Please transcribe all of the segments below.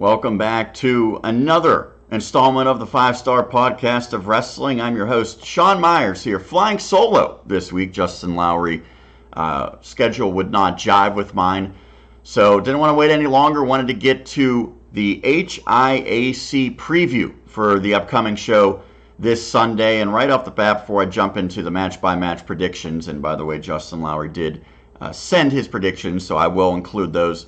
Welcome back to another installment of the 5-Star Podcast of Wrestling. I'm your host, Sean Meyers, here, flying solo this week. Justin Lowery schedule would not jive with mine, so didn't want to wait any longer. Wanted to get to the HIAC preview for the upcoming show this Sunday. And right off the bat, before I jump into the match-by-match predictions, and by the way, Justin Lowery did send his predictions, so I will include those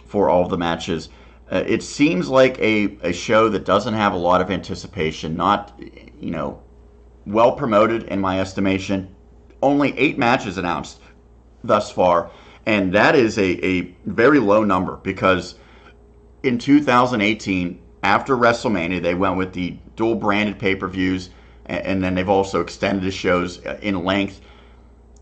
for all of the matches. It seems like a show that doesn't have a lot of anticipation, not, well promoted in my estimation. Only 8 matches announced thus far, and that is a very low number because in 2018, after WrestleMania, they went with the dual branded pay-per-views, and then they've also extended the shows in length.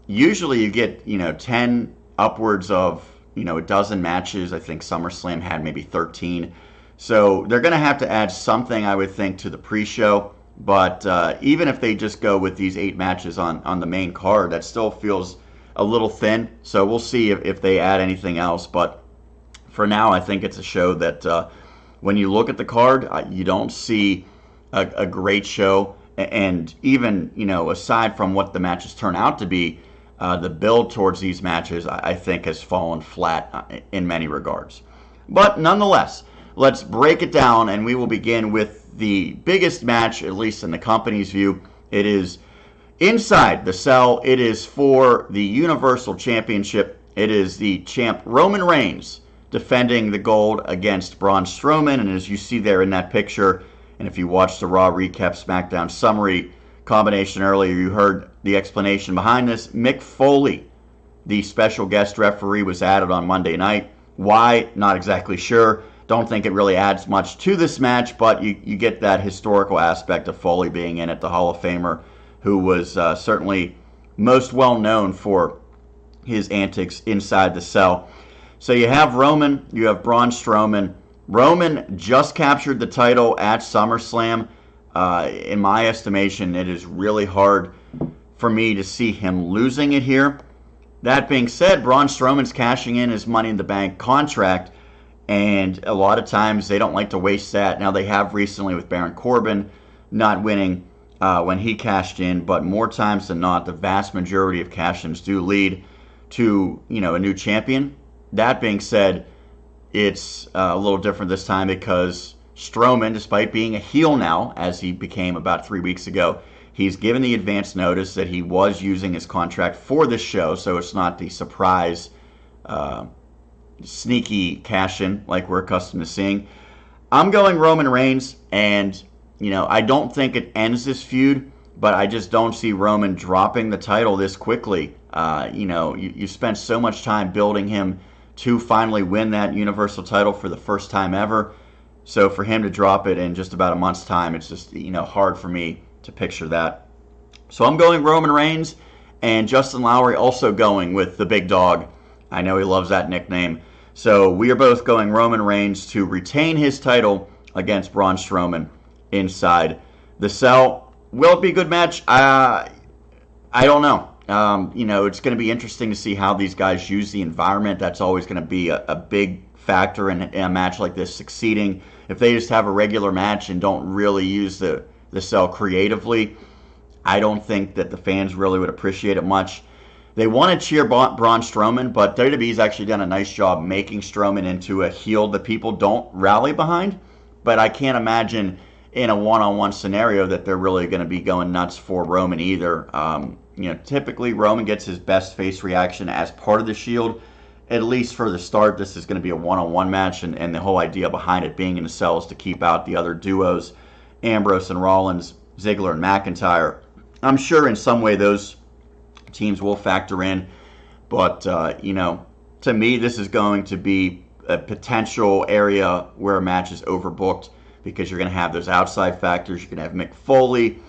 Usually you get, 10 upwards of a dozen matches. I think SummerSlam had maybe 13. So they're going to have to add something, I would think, to the pre-show. But even if they just go with these 8 matches on the main card, that still feels a little thin. So we'll see if they add anything else. But for now, I think it's a show that when you look at the card, you don't see a great show. And even, aside from what the matches turn out to be, the build towards these matches, I think, has fallen flat in many regards. But nonetheless, let's break it down, and we will begin with the biggest match, at least in the company's view. It is inside the cell. It is for the Universal Championship. It is the champ Roman Reigns defending the gold against Braun Strowman. And as you see there in that picture, and if you watched the Raw Recap SmackDown Summary combination earlier, you heard the explanation behind this. Mick Foley, the special guest referee, was added on Monday night. Why? Not exactly sure. Don't think it really adds much to this match, but you get that historical aspect of Foley being in it, the Hall of Famer, who was certainly most well known for his antics inside the cell. So you have Roman, you have Braun Strowman. Roman just captured the title at SummerSlam. In my estimation, it is really hard for me to see him losing it here. That being said, Braun Strowman's cashing in his Money in the Bank contract, and a lot of times they don't like to waste that. Now, they have recently with Baron Corbin not winning when he cashed in, but more times than not, the vast majority of cash-ins do lead to, a new champion. That being said, it's a little different this time because Strowman, despite being a heel now, as he became about 3 weeks ago, he's given the advance notice that he was using his contract for this show, so it's not the surprise, sneaky cash-in like we're accustomed to seeing. I'm going Roman Reigns, and, I don't think it ends this feud, but I just don't see Roman dropping the title this quickly. You spent so much time building him to finally win that Universal title for the first time ever. So for him to drop it in just about a month's time, it's just, hard for me to picture that. So I'm going Roman Reigns, and Justin Lowery also going with the big dog. I know he loves that nickname. So we are both going Roman Reigns to retain his title against Braun Strowman inside the cell. Will it be a good match? I don't know. It's going to be interesting to see how these guys use the environment. That's always going to be a big factor in a match like this succeeding. If they just have a regular match and don't really use the cell creatively, I don't think that the fans really would appreciate it much. They want to cheer Braun Strowman, but WWE's actually done a nice job making Strowman into a heel that people don't rally behind. But I can't imagine in a one-on-one scenario that they're really going to be going nuts for Roman either. Typically Roman gets his best face reaction as part of the Shield. At least for the start, this is going to be a one-on-one match, and the whole idea behind it being in the cell is to keep out the other duos, Ambrose and Rollins, Ziggler and McIntyre. I'm sure in some way those teams will factor in, but, to me, this is going to be a potential area where a match is overbooked because you're going to have those outside factors. You're going to have Mick Foley.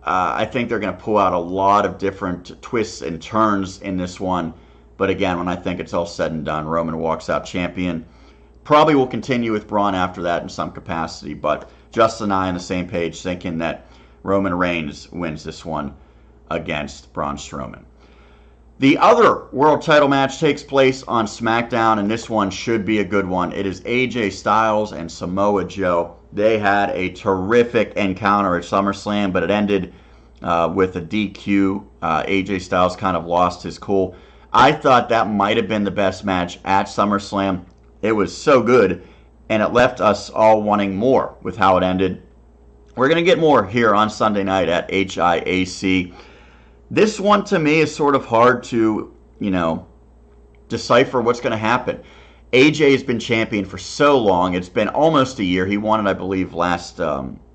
I think they're going to pull out a lot of different twists and turns in this one. But again, when I think it's all said and done, Roman walks out champion. Probably will continue with Braun after that in some capacity, but Justin and I on the same page thinking that Roman Reigns wins this one against Braun Strowman. The other world title match takes place on SmackDown, and this one should be a good one. It is AJ Styles and Samoa Joe. They had a terrific encounter at SummerSlam, but it ended with a DQ. AJ Styles kind of lost his cool. I thought that might have been the best match at SummerSlam. It was so good, and it left us all wanting more with how it ended. We're going to get more here on Sunday night at HIAC. This one, to me, is sort of hard to, decipher what's going to happen. AJ has been champion for so long. It's been almost a year. He won it, I believe, last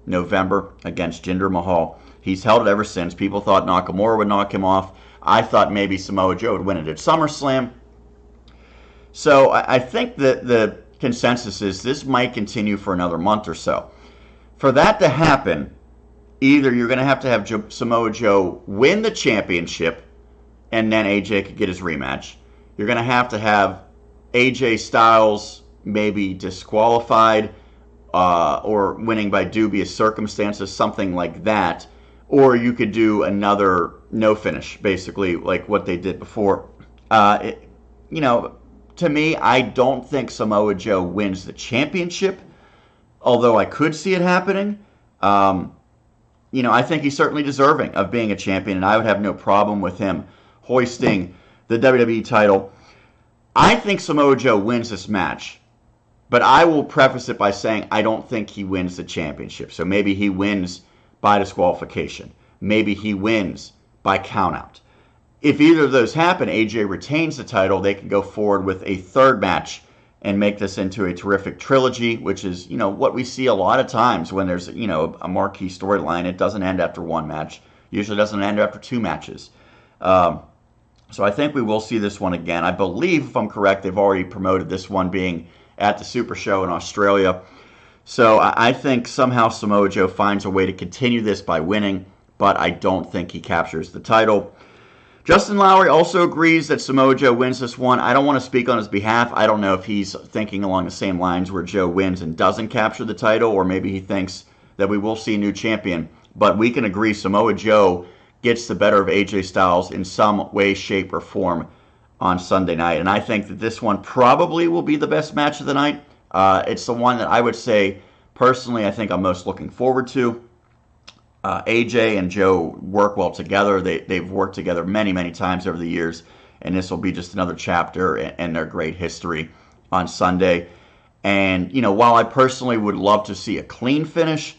November against Jinder Mahal. He's held it ever since. People thought Nakamura would knock him off. I thought maybe Samoa Joe would win it at SummerSlam. So I think that the consensus is this might continue for another month or so. For that to happen, either you're going to have Samoa Joe win the championship, and then AJ could get his rematch. You're going to have AJ Styles maybe disqualified or winning by dubious circumstances, something like that. Or you could do another no finish, basically, like what they did before. To me, I don't think Samoa Joe wins the championship, although I could see it happening. I think he's certainly deserving of being a champion, and I would have no problem with him hoisting the WWE title. I think Samoa Joe wins this match, but I will preface it by saying I don't think he wins the championship. So maybe he wins by disqualification. Maybe he wins by countout. If either of those happen, AJ retains the title. They can go forward with a third match and make this into a terrific trilogy, which is, what we see a lot of times when there's, a marquee storyline. It doesn't end after one match. Usually doesn't end after two matches. So I think we will see this one again. I believe, if I'm correct, they've already promoted this one being at the Super Show in Australia. So I think somehow Samoa Joe finds a way to continue this by winning, but I don't think he captures the title. Justin Lowery also agrees that Samoa Joe wins this one. I don't want to speak on his behalf. I don't know if he's thinking along the same lines where Joe wins and doesn't capture the title, or maybe he thinks that we will see a new champion. But we can agree Samoa Joe gets the better of AJ Styles in some way, shape, or form on Sunday night. And I think that this one probably will be the best match of the night. It's the one that I would say, personally, I think I'm most looking forward to. AJ and Joe work well together. They've worked together many, many times over the years, and this will be just another chapter in their great history on Sunday. And, while I personally would love to see a clean finish,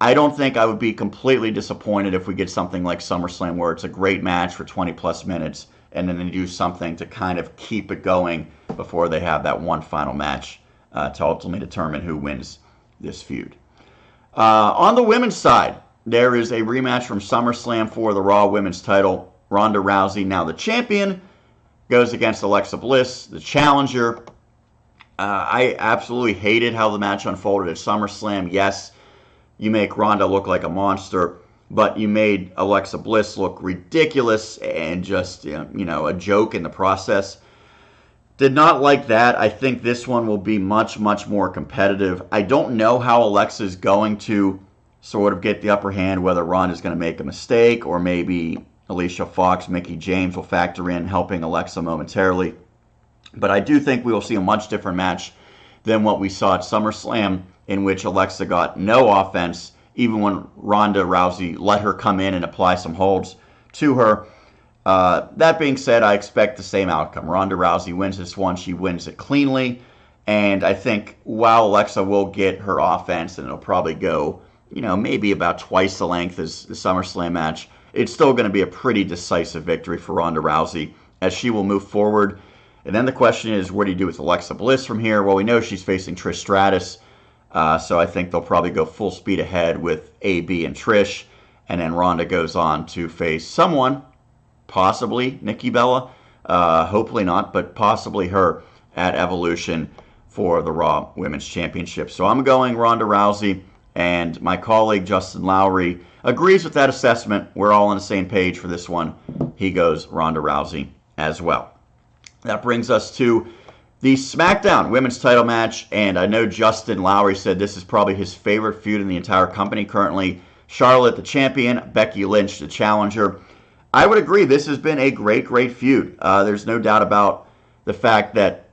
I don't think I would be completely disappointed if we get something like SummerSlam where it's a great match for 20-plus minutes, and then they do something to kind of keep it going before they have that one final match to ultimately determine who wins this feud. On the women's side, there is a rematch from SummerSlam for the Raw Women's title. Ronda Rousey, now the champion, goes against Alexa Bliss, the challenger. I absolutely hated how the match unfolded at SummerSlam. Yes, you make Ronda look like a monster, but you made Alexa Bliss look ridiculous and just, a joke in the process. Did not like that. I think this one will be much, much more competitive. I don't know how Alexa's going to sort of get the upper hand, whether Ronda's going to make a mistake or maybe Alicia Fox, Mickie James will factor in helping Alexa momentarily. But I do think we will see a much different match than what we saw at SummerSlam, in which Alexa got no offense, even when Ronda Rousey let her come in and apply some holds to her. That being said, I expect the same outcome. Ronda Rousey wins this one. She wins it cleanly. And I think while Alexa will get her offense, and it'll probably go maybe about twice the length as the SummerSlam match, it's still going to be a pretty decisive victory for Ronda Rousey as she will move forward. And then the question is, what do you do with Alexa Bliss from here? Well, we know she's facing Trish Stratus, so I think they'll probably go full speed ahead with AB and Trish, and then Ronda goes on to face someone, possibly Nikki Bella, hopefully not, but possibly her at Evolution for the Raw Women's Championship. So I'm going Ronda Rousey. And my colleague, Justin Lowery, agrees with that assessment. We're all on the same page for this one. He goes Ronda Rousey as well. That brings us to the SmackDown Women's title match. And I know Justin Lowery said this is probably his favorite feud in the entire company currently. Charlotte, the champion. Becky Lynch, the challenger. I would agree. This has been a great, great feud. There's no doubt about the fact that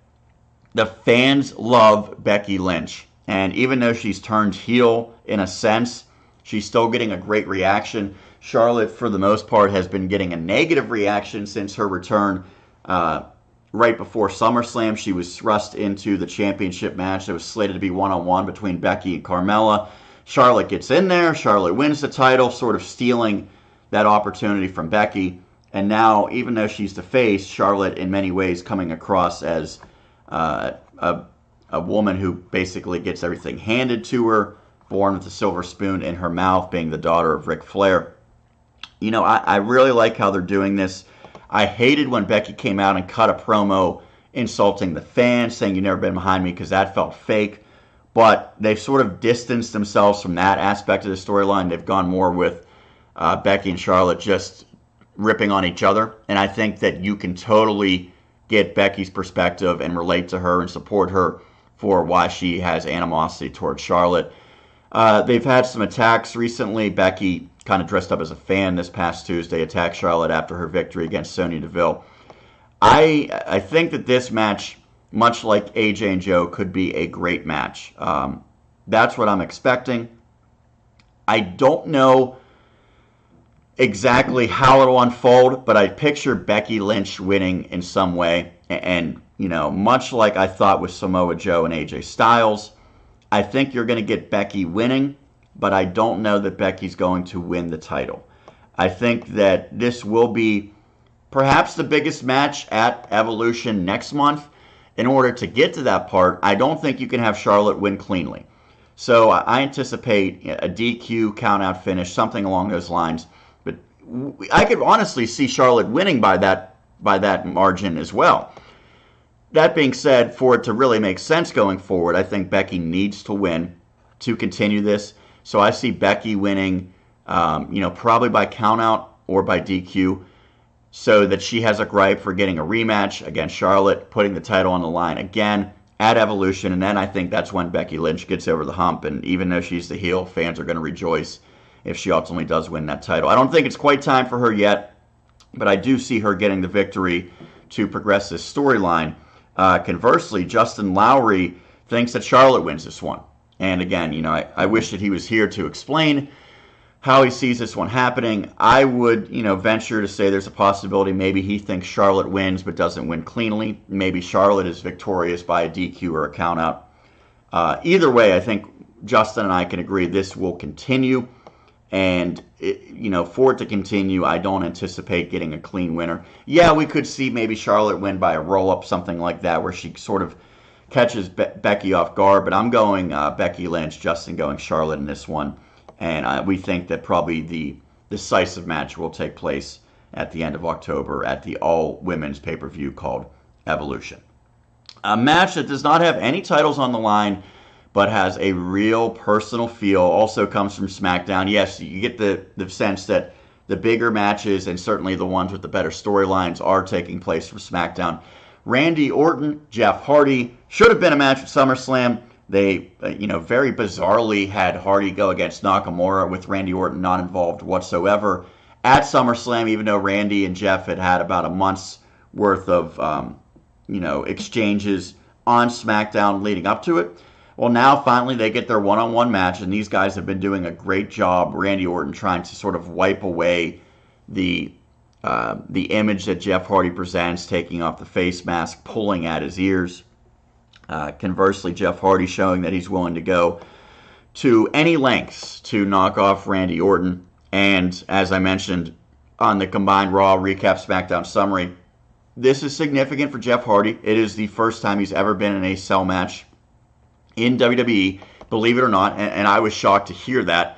the fans love Becky Lynch. And even though she's turned heel in a sense, she's still getting a great reaction. Charlotte, for the most part, has been getting a negative reaction since her return right before SummerSlam. She was thrust into the championship match that was slated to be one-on-one between Becky and Carmella. Charlotte gets in there. Charlotte wins the title, sort of stealing that opportunity from Becky. And now, even though she's the face, Charlotte, in many ways, coming across as a woman who basically gets everything handed to her, born with a silver spoon in her mouth, being the daughter of Ric Flair. You know, I really like how they're doing this. I hated when Becky came out and cut a promo insulting the fans, saying you've never been behind me, because that felt fake. But they've sort of distanced themselves from that aspect of the storyline. They've gone more with Becky and Charlotte just ripping on each other. And I think that you can totally get Becky's perspective and relate to her and support her for why she has animosity towards Charlotte. They've had some attacks recently. Becky, kind of dressed up as a fan this past Tuesday, attacked Charlotte after her victory against Sonya Deville. I think that this match, much like AJ and Joe, could be a great match. That's what I'm expecting. I don't know exactly how it'll unfold, but I picture Becky Lynch winning in some way. And, you know, much like I thought with Samoa Joe and AJ Styles, I think you're going to get Becky winning, but I don't know that Becky's going to win the title. I think that this will be perhaps the biggest match at Evolution next month. In order to get to that part, I don't think you can have Charlotte win cleanly. So I anticipate a DQ count-out finish, something along those lines. But I could honestly see Charlotte winning by that margin as well. That being said, for it to really make sense going forward, I think Becky needs to win to continue this. So I see Becky winning, probably by countout or by DQ, so that she has a gripe for getting a rematch against Charlotte, putting the title on the line again at Evolution. And then I think that's when Becky Lynch gets over the hump. And even though she's the heel, fans are going to rejoice if she ultimately does win that title. I don't think it's quite time for her yet, but I do see her getting the victory to progress this storyline. Conversely, Justin Lowery thinks that Charlotte wins this one. And again, I wish that he was here to explain how he sees this one happening. I would, venture to say there's a possibility maybe he thinks Charlotte wins but doesn't win cleanly. Maybe Charlotte is victorious by a DQ or a countout. Either way, I think Justin and I can agree this will continue. And, for it to continue, I don't anticipate getting a clean winner. Yeah, we could see maybe Charlotte win by a roll-up, something like that, where she sort of catches Becky off guard. But I'm going Becky Lynch, Justin going Charlotte in this one. And we think that probably the decisive match will take place at the end of October at the all-women's pay-per-view called Evolution. A match that does not have any titles on the line, but has a real personal feel, also comes from SmackDown. Yes, you get the sense that the bigger matches, and certainly the ones with the better storylines, are taking place from SmackDown. Randy Orton, Jeff Hardy, should have been a match at SummerSlam. They, very bizarrely had Hardy go against Nakamura with Randy Orton not involved whatsoever at SummerSlam, even though Randy and Jeff had about a month's worth of, exchanges on SmackDown leading up to it. Well, now finally they get their one-on-one match, and these guys have been doing a great job. Randy Orton trying to sort of wipe away the image that Jeff Hardy presents, taking off the face mask, pulling at his ears. Conversely, Jeff Hardy showing that he's willing to go to any lengths to knock off Randy Orton. And as I mentioned on the combined Raw Recap SmackDown summary, this is significant for Jeff Hardy. It is the first time he's ever been in a cell match in WWE, believe it or not, and I was shocked to hear that.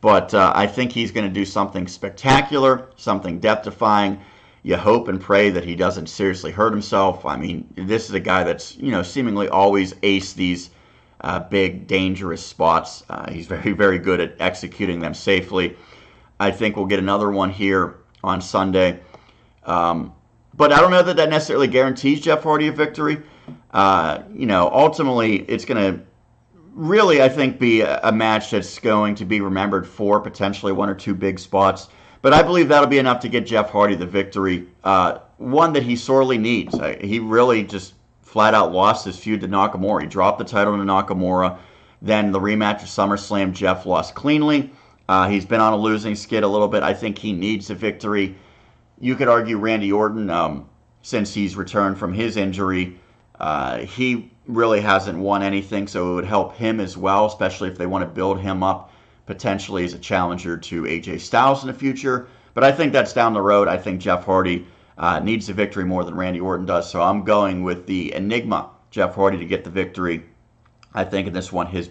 But I think he's going to do something spectacular, something death-defying. You hope and pray that he doesn't seriously hurt himself. I mean, this is a guy that's, seemingly always aced these big, dangerous spots. He's very, very good at executing them safely. I think we'll get another one here on Sunday. But I don't know that necessarily guarantees Jeff Hardy a victory. Ultimately, it's going to really, I think, be a match that's going to be remembered for potentially one or two big spots. But I believe that'll be enough to get Jeff Hardy the victory, one that he sorely needs. He really just flat out lost his feud to Nakamura. He dropped the title to Nakamura. Then the rematch of SummerSlam, Jeff lost cleanly. He's been on a losing skid a little bit. I think he needs a victory. You could argue Randy Orton, since he's returned from his injury, he really hasn't won anything, so it would help him as well, especially if they want to build him up potentially as a challenger to AJ Styles in the future. But I think that's down the road. I think Jeff Hardy needs the victory more than Randy Orton does, so I'm going with the Enigma, Jeff Hardy, to get the victory. I think in this one, his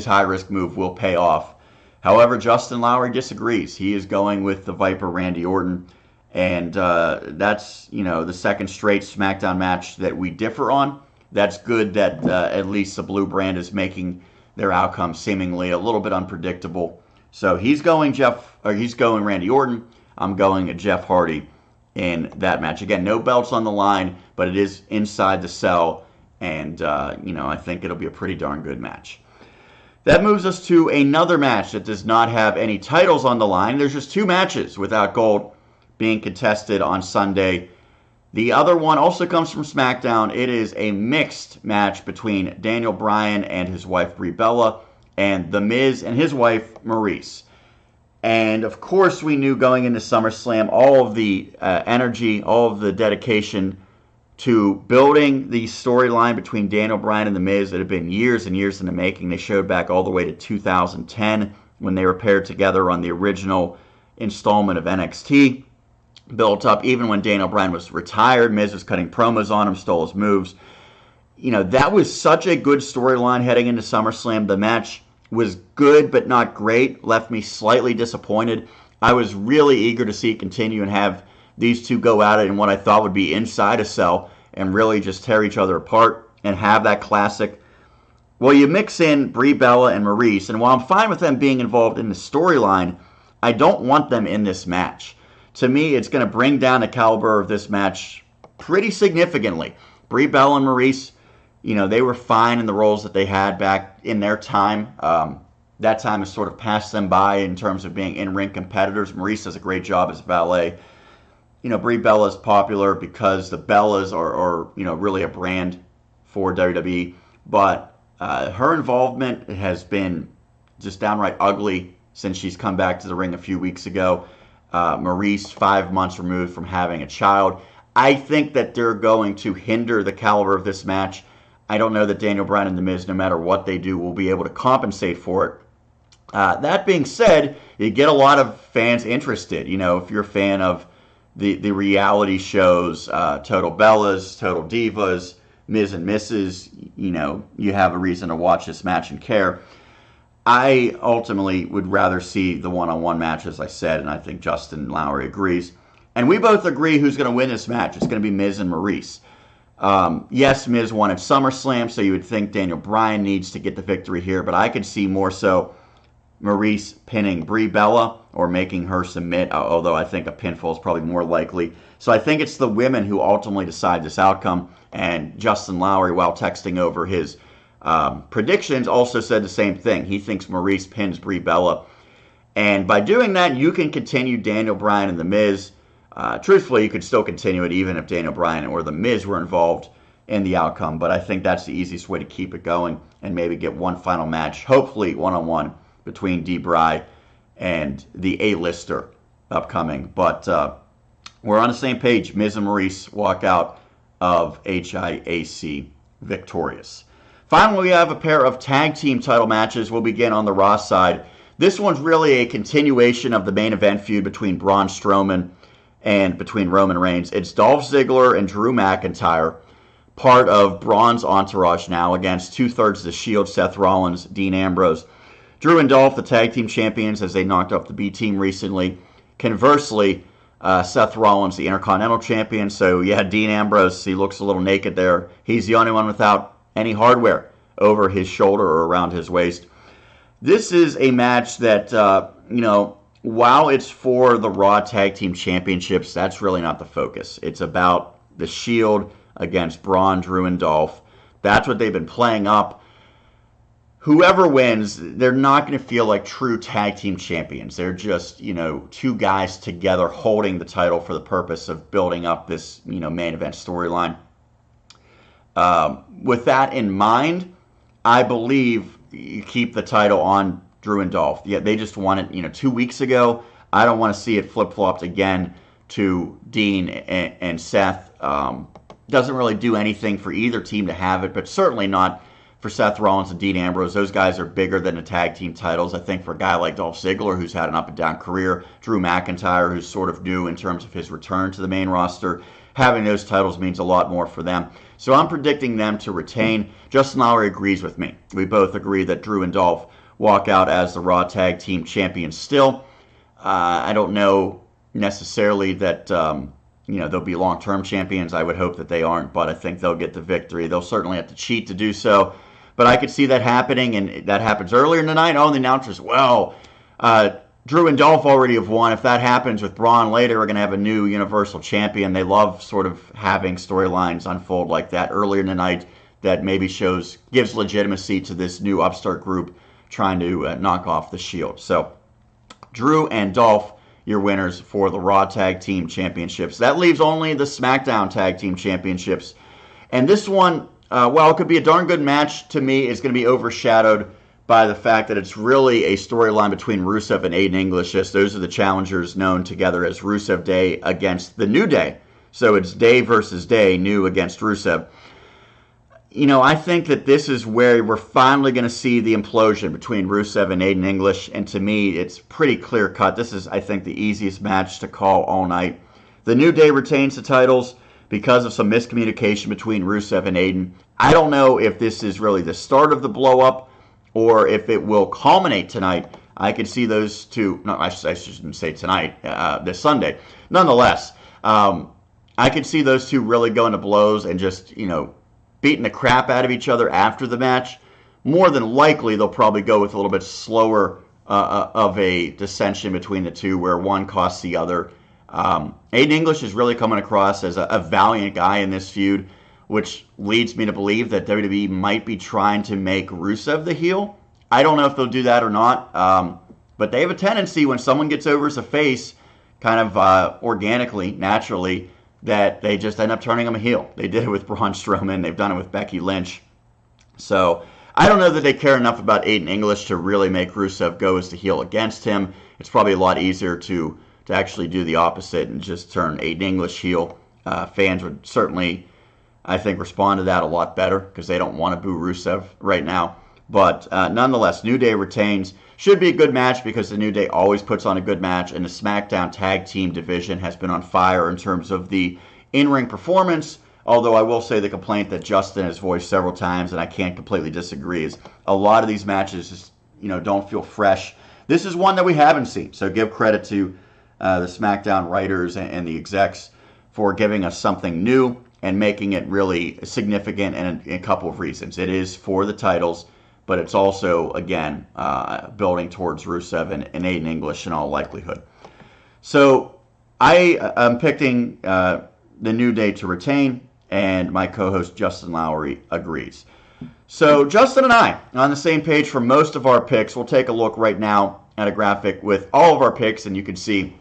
high-risk move will pay off. However, Justin Lowery disagrees. He is going with the Viper, Randy Orton, and that's, the second straight SmackDown match that we differ on. That's good that at least the Blue brand is making their outcome seemingly a little bit unpredictable. So he's going Randy Orton. I'm going Jeff Hardy in that match. Again, no belts on the line, but it is inside the cell, and I think it'll be a pretty darn good match. That moves us to another match that does not have any titles on the line. There's just two matches without gold being contested on Sunday. The other one also comes from SmackDown. It is a mixed match between Daniel Bryan and his wife Brie Bella and The Miz and his wife Maryse. And of course we knew going into SummerSlam all of the energy, all of the dedication to building the storyline between Daniel Bryan and The Miz that had been years and years in the making. They showed back all the way to 2010 when they were paired together on the original installment of NXT. Built up even when Daniel Bryan was retired. Miz was cutting promos on him, stole his moves. That was such a good storyline heading into SummerSlam. The match was good but not great, left me slightly disappointed. I was really eager to see it continue and have these two go at it in what I thought would be inside a cell and really just tear each other apart and have that classic. Well, you mix in Brie Bella and Maryse, and while I'm fine with them being involved in the storyline, I don't want them in this match. To me, it's going to bring down the caliber of this match pretty significantly. Brie Bella and Maryse, they were fine in the roles that they had back in their time. That time has sort of passed them by in terms of being in-ring competitors. Maryse does a great job as valet. Brie Bella is popular because the Bellas are really a brand for WWE. But her involvement has been just downright ugly since she's come back to the ring a few weeks ago. Maryse, 5 months removed from having a child. I think that they're going to hinder the caliber of this match. I don't know that Daniel Bryan and The Miz, no matter what they do, will be able to compensate for it. That being said, you get a lot of fans interested. If you're a fan of the reality shows, Total Bellas, Total Divas, Miz and Mrs., you have a reason to watch this match and care. I ultimately would rather see the one-on-one match, as I said, and I think Justin Lowery agrees. And we both agree who's going to win this match. It's going to be Miz and Maryse. Yes, Miz won at SummerSlam, so you would think Daniel Bryan needs to get the victory here, but I could see more so Maryse pinning Brie Bella or making her submit, although I think a pinfall is probably more likely. So I think it's the women who ultimately decide this outcome, and Justin Lowery, while texting over his predictions, also said the same thing. He thinks Maryse pins Brie Bella. And by doing that, you can continue Daniel Bryan and The Miz. Truthfully, you could still continue it even if Daniel Bryan or The Miz were involved in the outcome. But I think that's the easiest way to keep it going and maybe get one final match, hopefully one-on-one, between D-Bry and the A-lister upcoming. But we're on the same page. Miz and Maryse walk out of HIAC victorious. Finally, we have a pair of tag team title matches. We'll begin on the Raw side. This one's really a continuation of the main event feud between Braun Strowman and between Roman Reigns. It's Dolph Ziggler and Drew McIntyre, part of Braun's entourage now, against two-thirds of the Shield, Seth Rollins, Dean Ambrose. Drew and Dolph, the tag team champions, as they knocked off the B team recently. Conversely, Seth Rollins, the Intercontinental Champion. So, yeah, Dean Ambrose, he looks a little naked there. He's the only one without any hardware over his shoulder or around his waist. This is a match that, while it's for the Raw Tag Team Championships, that's really not the focus. It's about the Shield against Braun, Drew, and Dolph. That's what they've been playing up. whoever wins, they're not going to feel like true tag team champions. They're just, two guys together holding the title for the purpose of building up this, main event storyline. With that in mind, I believe you keep the title on Drew and Dolph. Yeah, they just won it, 2 weeks ago. I don't want to see it flip-flopped again to Dean and Seth. Doesn't really do anything for either team to have it, but certainly not for Seth Rollins and Dean Ambrose. Those guys are bigger than the tag team titles. I think for a guy like Dolph Ziggler, who's had an up-and-down career, Drew McIntyre, who's sort of new in terms of his return to the main roster, having those titles means a lot more for them. So I'm predicting them to retain. Justin Lowery agrees with me. We both agree that Drew and Dolph walk out as the Raw Tag Team Champions still. I don't know necessarily that they'll be long-term champions. I would hope that they aren't, but I think they'll get the victory. They'll certainly have to cheat to do so. But I could see that happening, and that happens earlier in the night. Oh, and the announcers, Drew and Dolph already have won. If that happens with Braun later, we're going to have a new Universal Champion. They love sort of having storylines unfold like that earlier in the night that maybe gives legitimacy to this new upstart group trying to knock off the Shield. So Drew and Dolph, your winners for the Raw Tag Team Championships. That leaves only the SmackDown Tag Team Championships. And this one, it could be a darn good match to me. It's going to be overshadowed by the fact that it's really a storyline between Rusev and Aiden English. Those are the challengers known together as Rusev Day against the New Day. So it's Day versus Day, New against Rusev. I think that this is where we're finally going to see the implosion between Rusev and Aiden English. And to me, it's pretty clear cut. This is, I think, the easiest match to call all night. The New Day retains the titles because of some miscommunication between Rusev and Aiden. I don't know if this is really the start of the blow-up or if it will culminate tonight. I could see those two, no, I shouldn't say tonight, this Sunday. Nonetheless, I could see those two really going to blows and just, beating the crap out of each other after the match. More than likely, they'll probably go with a little bit slower of a dissension between the two where one costs the other. Aiden English is really coming across as a valiant guy in this feud, which leads me to believe that WWE might be trying to make Rusev the heel. I don't know if they'll do that or not, but they have a tendency when someone gets over as a face, kind of organically, naturally, that they just end up turning him a heel. They did it with Braun Strowman. They've done it with Becky Lynch. So I don't know that they care enough about Aiden English to really make Rusev go as the heel against him. It's probably a lot easier to actually do the opposite and just turn Aiden English heel. Fans would certainly, I think, respond to that a lot better because they don't want to boo Rusev right now. But nonetheless, New Day retains. Should be a good match because the New Day always puts on a good match, and the SmackDown Tag Team division has been on fire in terms of the in-ring performance. Although I will say the complaint that Justin has voiced several times, and I can't completely disagree, is a lot of these matches just don't feel fresh. This is one that we haven't seen, so give credit to the SmackDown writers and the execs for giving us something new and making it really significant in a couple of reasons. It is for the titles, but it's also, again, building towards Rusev and Aiden English in all likelihood. So I am picking the New Day to retain, and my co-host Justin Lowery agrees. So Justin and I on the same page for most of our picks. We'll take a look right now at a graphic with all of our picks, and you can see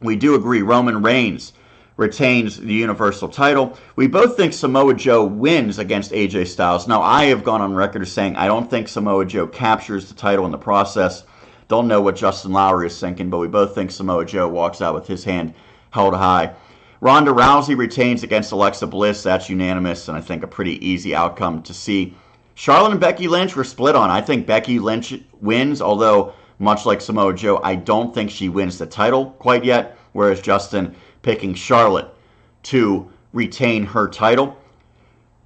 we do agree Roman Reigns retains the Universal title. We both think Samoa Joe wins against AJ Styles. Now, I have gone on record as saying I don't think Samoa Joe captures the title in the process. Don't know what Justin Lowery is thinking, but we both think Samoa Joe walks out with his hand held high. Ronda Rousey retains against Alexa Bliss. That's unanimous, and I think a pretty easy outcome to see. Charlotte and Becky Lynch were split on. I think Becky Lynch wins, although much like Samoa Joe, I don't think she wins the title quite yet, whereas Justin picking Charlotte to retain her title.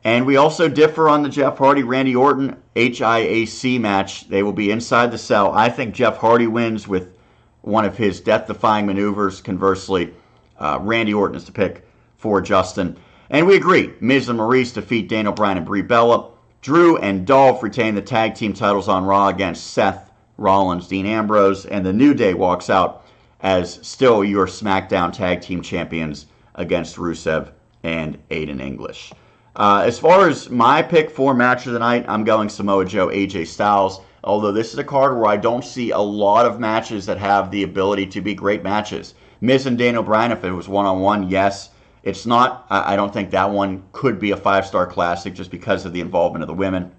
And we also differ on the Jeff Hardy-Randy Orton HIAC match. They will be inside the cell. I think Jeff Hardy wins with one of his death-defying maneuvers. Conversely, Randy Orton is the pick for Justin. And we agree. Miz and Maurice defeat Daniel Bryan and Brie Bella. Drew and Dolph retain the tag team titles on Raw against Seth Rollins, Dean Ambrose. And the New Day walks out as still your SmackDown Tag Team Champions against Rusev and Aiden English. As far as my pick for match of the night, I'm going Samoa Joe, AJ Styles. Although this is a card where I don't see a lot of matches that have the ability to be great matches. Miz and Daniel Bryan, if it was one-on-one, yes. It's not. I don't think that one could be a 5-star classic just because of the involvement of the women.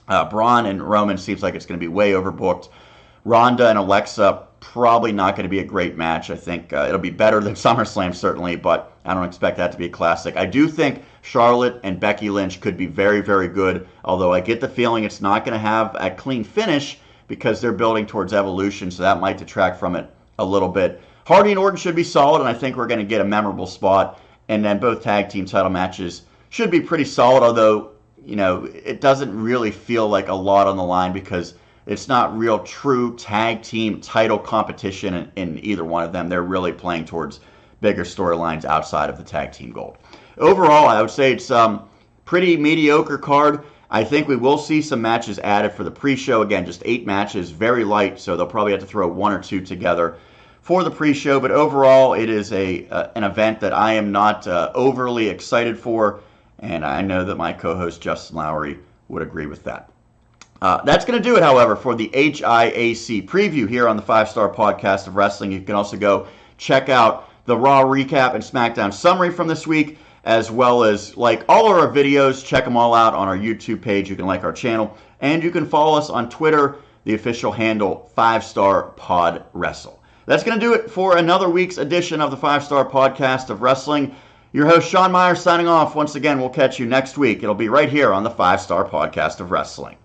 Braun and Roman seems like it's going to be way overbooked. Ronda and Alexa, probably not going to be a great match. I think it'll be better than SummerSlam, certainly, but I don't expect that to be a classic. I do think Charlotte and Becky Lynch could be very, very good, although I get the feeling it's not going to have a clean finish because they're building towards Evolution, so that might detract from it a little bit. Hardy and Orton should be solid, and I think we're going to get a memorable spot. And then both tag team title matches should be pretty solid, although, it doesn't really feel like a lot on the line because it's not real true tag team title competition in either one of them. They're really playing towards bigger storylines outside of the tag team gold. Overall, I would say it's pretty mediocre card. I think we will see some matches added for the pre-show. Again, just 8 matches, very light, so they'll probably have to throw 1 or 2 together for the pre-show, but overall it is an event that I am not overly excited for, and I know that my co-host Justin Lowery would agree with that. That's going to do it, however, for the HIAC preview here on the 5-Star Podcast of Wrestling. You can also go check out the Raw recap and SmackDown summary from this week, as well as like all of our videos. Check them all out on our YouTube page. You can like our channel, and you can follow us on Twitter, the official handle 5-Star Pod Wrestle. That's going to do it for another week's edition of the 5-Star Podcast of Wrestling. Your host, Sean Meyers, signing off. Once again, we'll catch you next week. It'll be right here on the 5-Star Podcast of Wrestling.